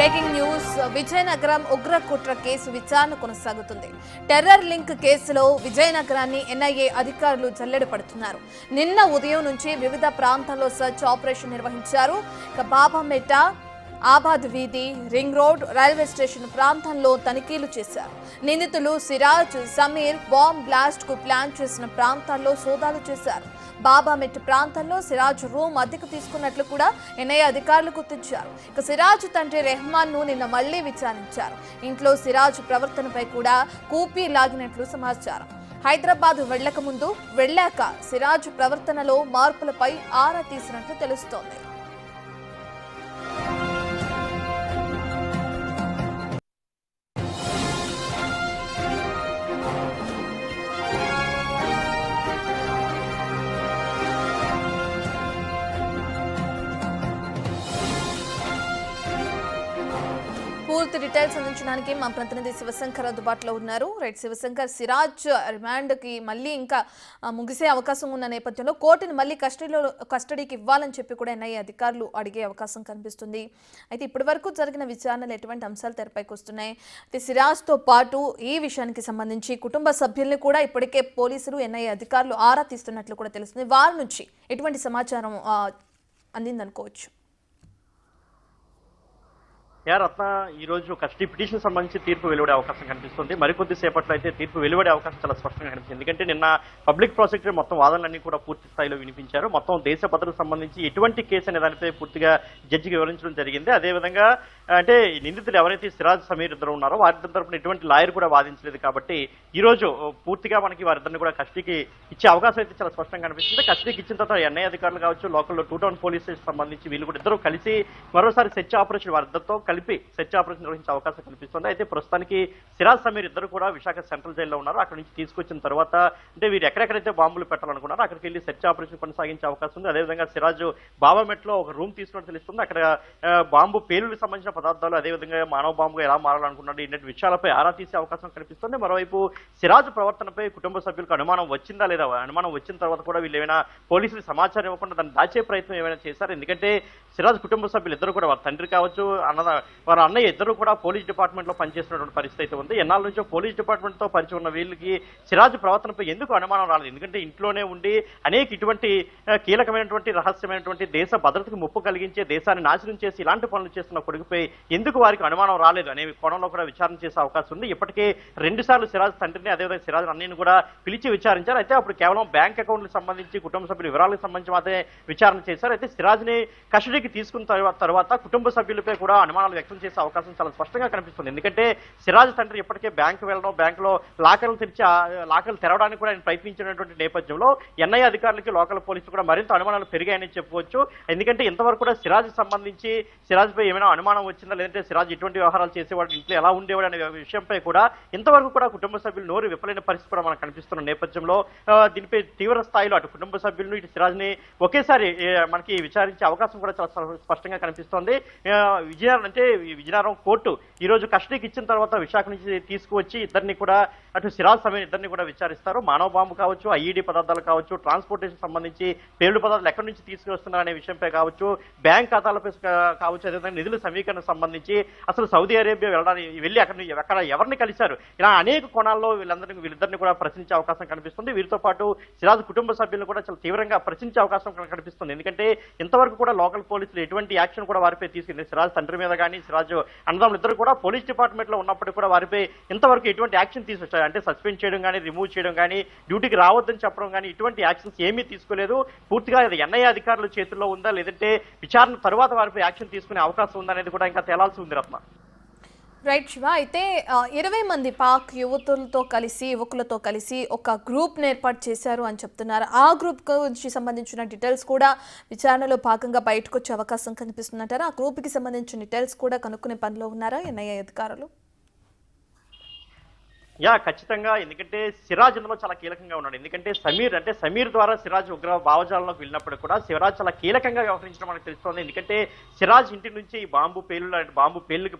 Breaking news Vizianagaram ఉగ్ర కుట్ర case విచారణ కొనసాగుతుంది. టెర్రర్ లింక్ కేసులో విజయనగరాన్ని ఎన్ఐఏ అధికారులు జల్లెడ పడుతున్నారు. నిన్న ఉదయం నుంచి వివిధ ప్రాంతాల్లో సర్చ్ ఆపరేషన్ నిర్వహించారు. బాబామెట, ఆబాద్ వీధి, రింగ్ రోడ్, రైల్వే స్టేషన్ ప్రాంతంలో తనిఖీలు చేశారు. నిందితులు సిరాజ్, సమీర్ బాంబ్ బ్లాస్ట్ కు ప్లాన్ చేసిన ప్రాంతాల్లో సోదాలు చేశారు. బాబామెట్ ప్రాంతంలో సిరాజ్ రూమ్ అద్దెకు తీసుకున్నట్లు కూడా ఎన్ఐఏ అధికారులు గుర్తించారు. ఇక సిరాజ్ తండ్రి రెహమాన్ ను నిన్న మళ్లీ విచారించారు. ఇంట్లో సిరాజ్ ప్రవర్తనపై కూడా కూపీ లాగినట్లు సమాచారం. హైదరాబాద్ వెళ్లక ముందు, వెళ్లాక సిరాజ్ ప్రవర్తనలో మార్పులపై ఆరా తీసినట్లు తెలుస్తోంది. పూర్తి డీటెయిల్స్ అందించడానికి మా ప్రతినిధి శివశంకర్ అందుబాటులో ఉన్నారు. రైట్ శివశంకర్, సిరాజ్ రిమాండ్ కి మళ్ళీ ఇంకా ముగిసే అవకాశం ఉన్న నేపథ్యంలో కోర్టుని మళ్ళీ కస్టడీకి ఇవ్వాలని చెప్పి కూడా ఎన్ఐఏ అధికారులు అడిగే అవకాశం కనిపిస్తుంది. అయితే ఇప్పటి వరకు జరిగిన విచారణలు ఎటువంటి అంశాలు తెరపైకి వస్తున్నాయి? అయితే సిరాజ్ తో పాటు ఈ విషయానికి సంబంధించి కుటుంబ సభ్యుల్ని కూడా ఇప్పటికే పోలీసులు, ఎన్ఐఏ అధికారులు ఆరా తీస్తున్నట్లు కూడా తెలుస్తుంది. వారి నుంచి ఎటువంటి సమాచారం అందిందనుకోవచ్చు? రత్న, ఈ రోజు కస్టడీ పిటిషన్ సంబంధించి తీర్పు వెలువడే అవకాశం కనిపిస్తుంది. మరికొద్ది సేపట్లో అయితే తీర్పు వెలువడే అవకాశం చాలా స్పష్టంగా కనిపిస్తుంది. ఎందుకంటే నిన్న పబ్లిక్ ప్రాసిక్యూటర్ మొత్తం వాదనలన్నీ కూడా పూర్తి స్థాయిలో వినిపించారు. మొత్తం దేశ భద్రతకు సంబంధించి ఎటువంటి కేసు అనే దానిపై పూర్తిగా జడ్జికి వివరించడం జరిగింది. అదేవిధంగా అంటే నిందితులు ఎవరైతే సిరాజ్, సమీర్ ఇద్దరు ఉన్నారో వారిద్దరి తరపున ఎటువంటి లాయర్ కూడా వాదించలేదు. కాబట్టి ఈ రోజు పూర్తిగా మనకి వారిద్దరిని కూడా కస్టడీకి ఇచ్చే అవకాశం అయితే చాలా స్పష్టంగా కనిపిస్తుంది. కస్టడీకి ఇచ్చిన తర్వాత ఎన్ఐఏ అధికారులు కావచ్చు, లోకల్లో 2 టౌన్ పోలీస్ స్టేషన్ సంబంధించి వీళ్ళు కూడా ఇద్దరు కలిసి మరోసారి సెర్చ్ ఆపరేషన్ వారిద్దరితో కలిపి సెర్చ్ ఆపరేషన్ నిర్వహించే అవకాశం కనిపిస్తుంది. అయితే ప్రస్తుతానికి సిరాజ్, సమీర్ ఇద్దరు కూడా విశాఖ సెంట్రల్ జైల్లో ఉన్నారు. అక్కడి నుంచి తీసుకొచ్చిన తర్వాత అంటే వీరు ఎక్కడెక్కడైతే బాంబులు పెట్టాలనుకున్నారో అక్కడికి వెళ్ళి సెర్చ్ ఆపరేషన్ కొనసాగించే అవకాశం ఉంది. అదేవిధంగా సిరాజ్ బాబామెట్లో ఒక రూమ్ తీసుకున్నట్టు తెలుస్తుంది. అక్కడ బాంబు పేలులకు సంబంధించిన పదార్థాలు, అదేవిధంగా మానవ బాంబుగా ఎలా మారాలనుకున్నాడు ఇన్నటి విషయాలపై ఆరా తీసే అవకాశం కనిపిస్తుంది. మరోవైపు సిరాజ్ ప్రవర్తనపై కుటుంబ సభ్యులకు అనుమానం వచ్చిందా లేదా, అనుమానం వచ్చిన తర్వాత కూడా వీళ్ళు ఏమైనా పోలీసులకు సమాచారం ఇవ్వకుండా దాన్ని దాచే ప్రయత్నం ఏమైనా చేశారు? ఎందుకంటే సిరాజ్ కుటుంబ సభ్యులు ఇద్దరు కూడా, వారి తండ్రి కావచ్చు, వారి అన్నయ్య ఇద్దరు కూడా పోలీస్ డిపార్ట్మెంట్ లో పనిచేస్తున్నటువంటి పరిస్థితి అయితే ఉంది. ఎన్నాళ్ళ నుంచో పోలీస్ డిపార్ట్మెంట్ తో పరిచయం ఉన్న వీళ్ళకి సిరాజ్ ప్రవర్తనపై ఎందుకు అనుమానం రాలేదు? ఎందుకంటే ఇంట్లోనే ఉండి అనేక ఇటువంటి కీలకమైనటువంటి, రహస్యమైనటువంటి, దేశ భద్రతకు ముప్పు కలిగించే, దేశాన్ని నాశనం చేసి ఇలాంటి పనులు చేస్తున్న కొడుకుపై ఎందుకు వారికి అనుమానం రాలేదు అనే కోణంలో కూడా విచారణ చేసే అవకాశం ఉంది. ఇప్పటికే 2 సార్లు సిరాజ్ తండ్రిని, అదేవిధంగా సిరాజ్ అన్నయ్యను కూడా పిలిచి విచారించారు. అయితే అప్పుడు కేవలం బ్యాంక్ అకౌంట్లకు సంబంధించి, కుటుంబ సభ్యుల వివరాలకు సంబంధించి మాత్రమే విచారణ చేశారు. అయితే సిరాజ్ ని కస్టడీకి తీసుకున్న తర్వాత కుటుంబ సభ్యులపై కూడా అనుమానాలు వ్యక్తం చేసే అవకాశం చాలా స్పష్టంగా కనిపిస్తుంది. ఎందుకంటే సిరాజ్ తండ్రి ఇప్పటికే బ్యాంకు వెళ్ళడం, బ్యాంకులో లాకర్లు తెరవడానికి కూడా ఆయన ప్రయత్నించినటువంటి నేపథ్యంలో ఎన్ఐఏ అధికారులకి, లోకల్ పోలీసులు కూడా మరింత అనుమానాలు పెరిగాయని చెప్పవచ్చు. ఎందుకంటే ఇంతవరకు కూడా సిరాజ్ సంబంధించి, సిరాజ్ పై ఏమైనా అనుమానం వచ్చిందా, లేదంటే సిరాజ్ ఎటువంటి వ్యవహారాలు చేసేవాడు, ఇంట్లో ఎలా ఉండేవాడు అనే విషయంపై కూడా ఇంతవరకు కూడా కుటుంబ సభ్యులు నోరు విప్పలేని పరిస్థితి కూడా మనకు కనిపిస్తున్న నేపథ్యంలో దీనిపై తీవ్ర స్థాయిలో అటు కుటుంబ సభ్యులను, ఇటు సిరాజ్ ని ఒకేసారి మనకి విచారించే అవకాశం కూడా చాలా స్పష్టంగా కనిపిస్తోంది. విజయనగరం కోర్టు ఈ రోజు కస్టడీకి ఇచ్చిన తర్వాత విశాఖ నుంచి తీసుకువచ్చి ఇద్దరిని కూడా, అటు సిరాజ్, సమీర్ ఇద్దరిని కూడా విచారిస్తారు. మానవ బాంబు కావచ్చు, ఐఈడీ పదార్థాలు కావచ్చు, ట్రాన్స్పోర్టేషన్ సంబంధించి పేలుడు పదార్థాలు ఎక్కడి నుంచి తీసుకువస్తున్నారు అనే విషయంపై కావచ్చు, బ్యాంక్ ఖాతాలపై కావచ్చు, అదేవిధంగా నిధుల సమీకరణ సంబంధించి అసలు సౌదీ అరేబియా వెళ్ళి అక్కడ ఎవరిని కలిశారు, ఇలా అనేక కోణాల్లో వీళ్ళిద్దరిని కూడా ప్రశ్నించే అవకాశం కనిపిస్తుంది. వీరితో పాటు సిరాజ్ కుటుంబ సభ్యులను కూడా చాలా తీవ్రంగా ప్రశ్నించే అవకాశం కనిపిస్తుంది. ఎందుకంటే ఇంతవరకు కూడా లోకల్ పోలీసులు ఎటువంటి యాక్షన్ కూడా వారిపై తీసుకుంది. సిరాజ్ తండ్రి మీద కానీ, సిరాజ్ అన్నదమ్ములు ఇద్దరు కూడా పోలీస్ డిపార్ట్మెంట్ లో ఉన్నప్పటికీ కూడా వారిపై ఇంతవరకు ఎటువంటి యాక్షన్ తీసుకొచ్చారు అంటే సస్పెండ్ చేయడం కానీ, రిమూవ్ చేయడం కానీ, డ్యూటీకి రావద్దని చెప్పడం కానీ ఇటువంటి యాక్షన్స్ ఏమీ తీసుకోలేదు. పూర్తిగా అది ఎన్ఐఏ అధికారుల చేతుల్లో ఉందా, లేదంటే విచారణ తర్వాత వారిపై యాక్షన్ తీసుకునే అవకాశం ఉందా అనేది కూడా ఇంకా తేలాల్సి ఉంది. రత్న, రైట్ శివ, అయితే 20 మంది పాక్ యువకులతో కలిసి ఒక గ్రూప్ ఏర్పాటు చేశారు అని చెప్తున్నారు. ఆ గ్రూప్ గురించి సంబంధించిన డీటెయిల్స్ కూడా విచారణలో భాగంగా బయటకు వచ్చే అవకాశం కనిపిస్తుందంటారా? ఆ గ్రూప్ కి సంబంధించిన డీటెయిల్స్ కూడా కనుక్కునే పనిలో ఉన్నారా ఎన్ఐఏ అధికారులు? ఖచ్చితంగా. ఎందుకంటే సిరాజ్ ఇందులో చాలా కీలకంగా ఉన్నాడు. ఎందుకంటే సమీర్ ద్వారా సిరాజ్ ఉగ్ర భావజాలంలోకి వెళ్ళినప్పుడు కూడా సిరాజ్ చాలా కీలకంగా వ్యవహరించడం మనకు తెలుస్తోంది. ఎందుకంటే సిరాజ్ ఇంటి నుంచి ఈ బాంబు పేలుకి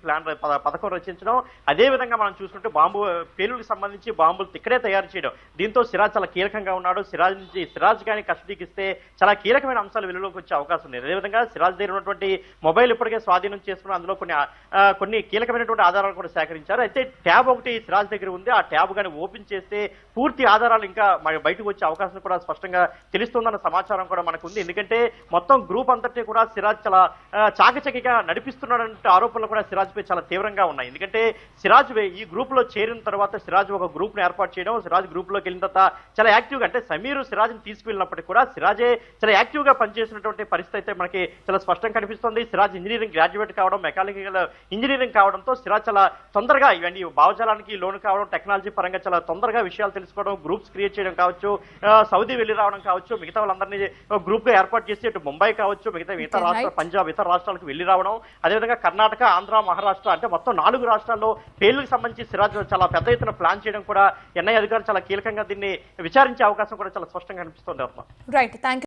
పథకం రచించడం, అదే విధంగా మనం చూసుకుంటే బాంబు పేలులకు సంబంధించి బాంబులు ఇక్కడే తయారు చేయడం, దీంతో సిరాజ్ చాలా కీలకంగా ఉన్నాడు. సిరాజ్ గాని కస్టడీకి ఇస్తే చాలా కీలకమైన అంశాలు వెలుగులోకి వచ్చే అవకాశం ఉంది. అదేవిధంగా సిరాజ్ దగ్గర ఉన్నటువంటి మొబైల్ ఇప్పటికే స్వాధీనం చేసుకుని అందులో కొన్ని కీలకమైనటువంటి ఆధారాలు కూడా సేకరించారు. అయితే ట్యాబ్ ఒకటి సిరాజ్ దగ్గర ఉంది. ఆ ట్యాబ్ కానీ ఓపెన్ చేస్తే పూర్తి ఆధారాలు ఇంకా బయటకు వచ్చే అవకాశం కూడా స్పష్టంగా తెలుస్తుందన్న సమాచారం కూడా మనకు ఉంది. ఎందుకంటే మొత్తం గ్రూప్ అంతటి కూడా సిరాజ్ చాలా చాకచక్యంగా నడిపిస్తున్నాడంటే ఆరోపణలు కూడా సిరాజ్ పై చాలా తీవ్రంగా ఉన్నాయి. ఎందుకంటే సిరాజ్ ఈ గ్రూప్ లో చేరిన తర్వాత సిరాజ్ ఒక గ్రూప్ ను ఏర్పాటు చేయడం, సిరాజ్ గ్రూప్ లోకి వెళ్ళిన తర్వాత చాలా యాక్టివ్ గా, అంటే సమీర్ సిరాజ్ ని తీసుకువెళ్ళినప్పటికీ కూడా సిరాజే చాలా యాక్టివ్ గా పనిచేసినటువంటి పరిస్థితి అయితే మనకి చాలా స్పష్టంగా కనిపిస్తుంది. సిరాజ్ ఇంజనీరింగ్ గ్రాడ్యుయేట్ కావడం, మెకానికల్ ఇంజనీరింగ్ కావడంతో సిరాజ్ చాలా తొందరగా ఇవన్నీ భావజాలానికి లోను కావడం, టెక్నాలజీ పరంగా చాలా తొందరగా విషయాలు తెలుసుకోవడం, గ్రూప్స్ క్రియేట్ చేయడం కావచ్చు, సౌదీ వెళ్ళి రావడం కావచ్చు, మిగతా వాళ్ళందరినీ గ్రూప్ గా ఏర్పాటు చేసి ఇటు ముంబై కావచ్చు, మిగతా రాష్ట్ర పంజాబ్ ఇతర రాష్ట్రాలకు వెళ్ళి రావడం, అదేవిధంగా కర్ణాటక, ఆంధ్ర, మహారాష్ట్ర అంటే మొత్తం 4 రాష్ట్రాల్లో పేలుకు సంబంధించి సిరాజ్ చాలా పెద్ద ఎత్తున ప్లాన్ చేయడం కూడా ఎన్ఐ అధికారులు చాలా కీలకంగా దీన్ని విచారించే అవకాశం కూడా చాలా స్పష్టంగా కనిపిస్తోంది. Right, thank